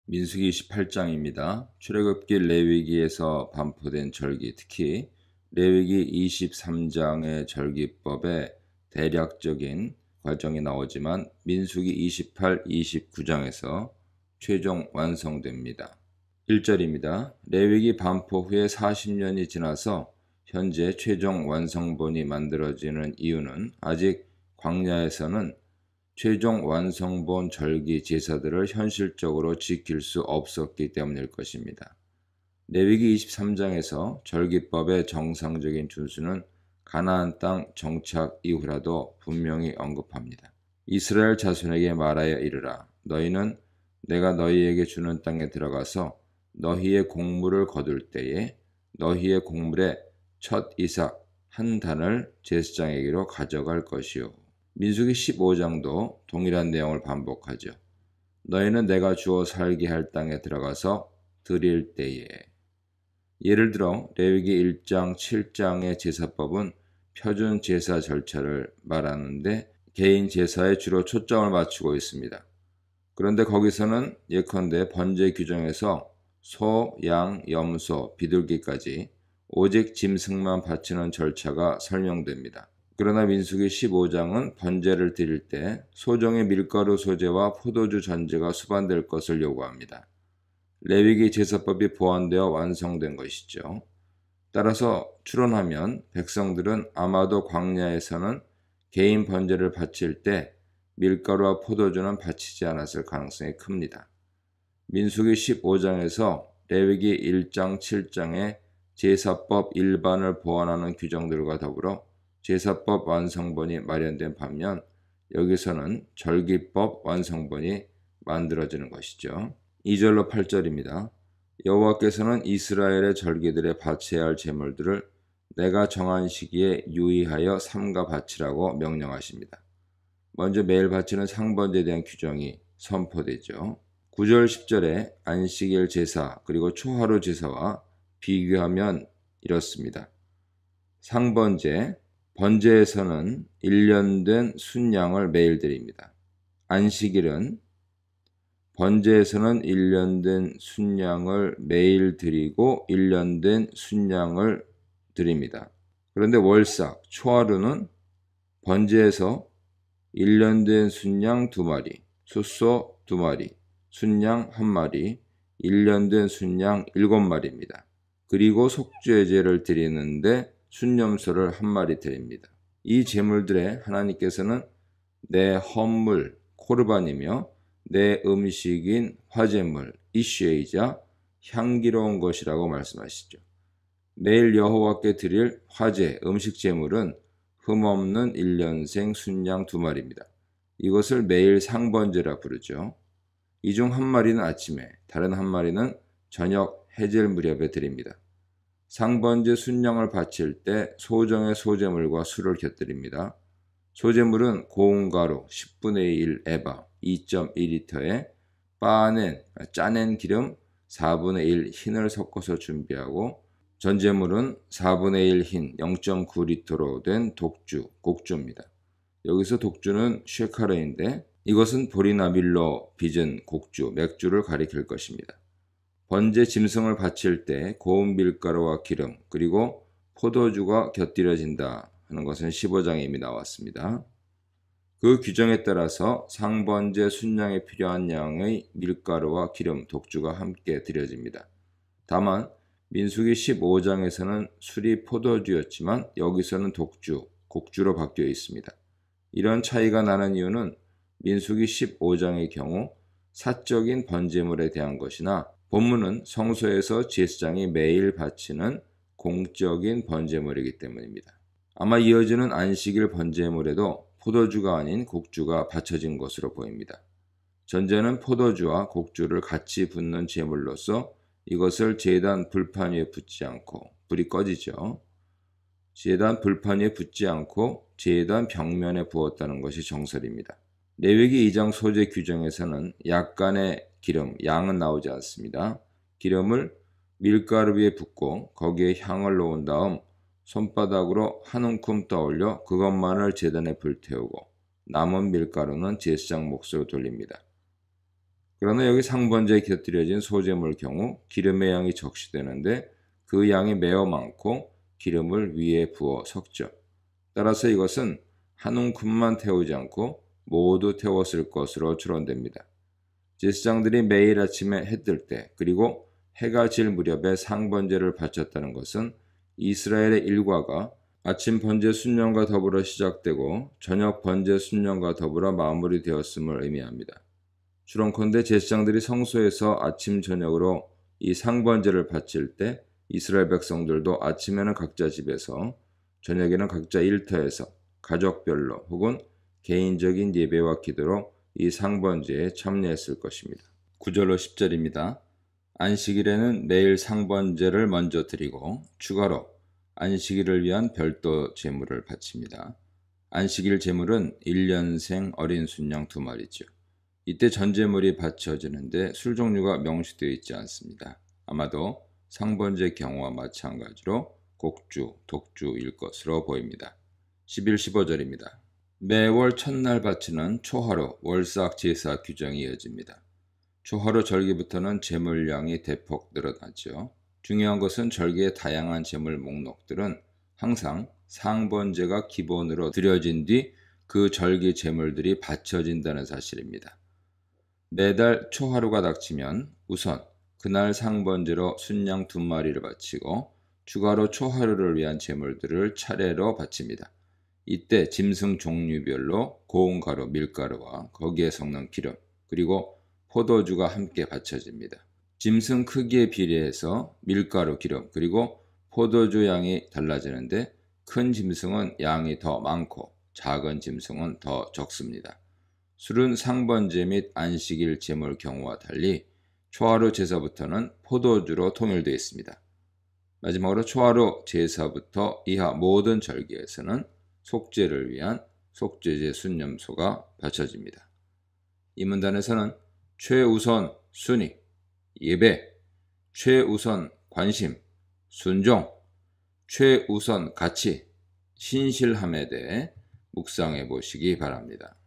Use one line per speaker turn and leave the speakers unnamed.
민수기 28장입니다. 출애굽기 레위기에서 반포된 절기, 특히 레위기 23장의 절기법의 대략적인 과정이 나오지만 민수기 28, 29장에서 최종 완성됩니다. 1절입니다. 레위기 반포 후에 40년이 지나서 현재 최종 완성본이 만들어지는 이유는 아직 광야에서는 최종 완성본 절기 제사들을 현실적으로 지킬 수 없었기 때문일 것입니다. 레위기 23장에서 절기법의 정상적인 준수는 가나안 땅 정착 이후라도 분명히 언급합니다. 이스라엘 자손에게 말하여 이르라. 너희는 내가 너희에게 주는 땅에 들어가서 너희의 곡물을 거둘 때에 너희의 곡물의 첫 이삭 한 단을 제사장에게로 가져갈 것이요. 민수기 15장도 동일한 내용을 반복하죠. 너희는 내가 주어 살게 할 땅에 들어가서 드릴 때에. 예를 들어 레위기 1장, 7장의 제사법은 표준 제사 절차를 말하는데 개인 제사에 주로 초점을 맞추고 있습니다. 그런데 거기서는 예컨대 번제 규정에서 소, 양, 염소, 비둘기까지 오직 짐승만 바치는 절차가 설명됩니다. 그러나 민수기 15장은 번제를 드릴 때 소정의 밀가루 소제와 포도주 전제가 수반될 것을 요구합니다. 레위기 제사법이 보완되어 완성된 것이죠. 따라서 추론하면 백성들은 아마도 광야에서는 개인 번제를 바칠 때 밀가루와 포도주는 바치지 않았을 가능성이 큽니다. 민수기 15장에서 레위기 1장, 7장의 제사법 일반을 보완하는 규정들과 더불어 제사법 완성본이 마련된 반면 여기서는 절기법 완성본이 만들어지는 것이죠. 2절로 8절입니다. 여호와께서는 이스라엘의 절기들에 바쳐야 할 제물들을 내가 정한 시기에 유의하여 삼가 바치라고 명령하십니다. 먼저 매일 바치는 상번제에 대한 규정이 선포되죠. 9절 10절에 안식일 제사 그리고 초하루 제사와 비교하면 이렇습니다. 상번제, 번제에서는 1년 된 순양을 매일 드립니다. 안식일은 번제에서는 1년 된 순양을 매일 드리고 1년 된 순양을 드립니다. 그런데 월삭, 초하루는 번제에서 1년 된 순양 2마리, 숫소 2마리, 순양 1마리, 1년 된 순양 7마리입니다. 그리고 속죄 제를 드리는데 순염소를 1마리 드립니다. 이 제물들에 하나님께서는 내 헌물, 코르반이며 내 음식인 화제물, 이슈이자 향기로운 것이라고 말씀하시죠. 매일 여호와께 드릴 화제, 음식 제물은 흠없는 1년생 순양 2마리입니다. 이것을 매일 상번제라 부르죠. 이 중 1마리는 아침에, 다른 1마리는 저녁 해질 무렵에 드립니다. 상번제 순양을 바칠 때 소정의 소제물과 술을 곁들입니다. 소제물은 고운 가루 10분의 1 에바 2.2리터에 빻아낸 짜낸 기름 4분의 1 흰을 섞어서 준비하고 전제물은 4분의 1 흰 0.9리터로 된 독주, 곡주입니다. 여기서 독주는 쉐카레인데 이것은 보리나 밀로 빚은 곡주, 맥주를 가리킬 것입니다. 번제 짐승을 바칠 때 고운 밀가루와 기름 그리고 포도주가 곁들여진다 하는 것은 15장에 이미 나왔습니다. 그 규정에 따라서 상번제 순양에 필요한 양의 밀가루와 기름, 독주가 함께 드려집니다. 다만 민수기 15장에서는 술이 포도주였지만 여기서는 독주, 곡주로 바뀌어 있습니다. 이런 차이가 나는 이유는 민수기 15장의 경우 사적인 번제물에 대한 것이나 본문은 성소에서 제사장이 매일 바치는 공적인 번제물이기 때문입니다. 아마 이어지는 안식일 번제물에도 포도주가 아닌 곡주가 바쳐진 것으로 보입니다. 전제는 포도주와 곡주를 같이 붓는 제물로서 이것을 제단 불판 위에 붓지 않고 불이 꺼지죠. 제단 불판 위에 붓지 않고 제단 벽면에 부었다는 것이 정설입니다. 레위기 2장 소제 규정에서는 약간의 기름, 양은 나오지 않습니다. 기름을 밀가루 위에 붓고 거기에 향을 놓은 다음 손바닥으로 한 움큼 떠올려 그것만을 제단에 불태우고 남은 밀가루는 제사장 몫으로 돌립니다. 그러나 여기 상번제에 곁들여진 소제물 경우 기름의 양이 적시되는데 그 양이 매우 많고 기름을 위에 부어 섞죠. 따라서 이것은 한 움큼만 태우지 않고 모두 태웠을 것으로 추론됩니다. 제사장들이 매일 아침에 해 뜰 때 그리고 해가 질 무렵에 상번제를 바쳤다는 것은 이스라엘의 일과가 아침 번제 순년과 더불어 시작되고 저녁 번제 순년과 더불어 마무리되었음을 의미합니다. 추론컨대 제사장들이 성소에서 아침 저녁으로 이 상번제를 바칠 때 이스라엘 백성들도 아침에는 각자 집에서 저녁에는 각자 일터에서 가족별로 혹은 개인적인 예배와 기도로 이 상번제에 참여했을 것입니다. 9절로 10절입니다. 안식일에는 매일 상번제를 먼저 드리고 추가로 안식일을 위한 별도 제물을 바칩니다. 안식일 제물은 1년생 어린 순양 2마리죠. 이때 전제물이 바쳐지는데 술 종류가 명시되어 있지 않습니다. 아마도 상번제 경우와 마찬가지로 곡주, 독주일 것으로 보입니다. 11, 15절입니다. 매월 첫날 바치는 초하루 월삭 제사 규정이 이어집니다. 초하루 절기부터는 제물량이 대폭 늘어나죠. 중요한 것은 절기의 다양한 제물 목록들은 항상 상번제가 기본으로 드려진 뒤 그 절기 제물들이 바쳐진다는 사실입니다. 매달 초하루가 닥치면 우선 그날 상번제로 순양 2마리를 바치고 추가로 초하루를 위한 제물들을 차례로 바칩니다. 이때 짐승 종류별로 고운가루, 밀가루와 거기에 섞는 기름, 그리고 포도주가 함께 바쳐집니다. 짐승 크기에 비례해서 밀가루, 기름, 그리고 포도주 양이 달라지는데 큰 짐승은 양이 더 많고 작은 짐승은 더 적습니다. 술은 상번제 및 안식일 제물 경우와 달리 초하루 제사부터는 포도주로 통일되어 있습니다. 마지막으로 초하루 제사부터 이하 모든 절기에서는 속죄를 위한 속죄제 순념소가 바쳐집니다. 이 문단에서는 최우선 순위, 예배, 최우선 관심, 순종, 최우선 가치, 신실함에 대해 묵상해 보시기 바랍니다.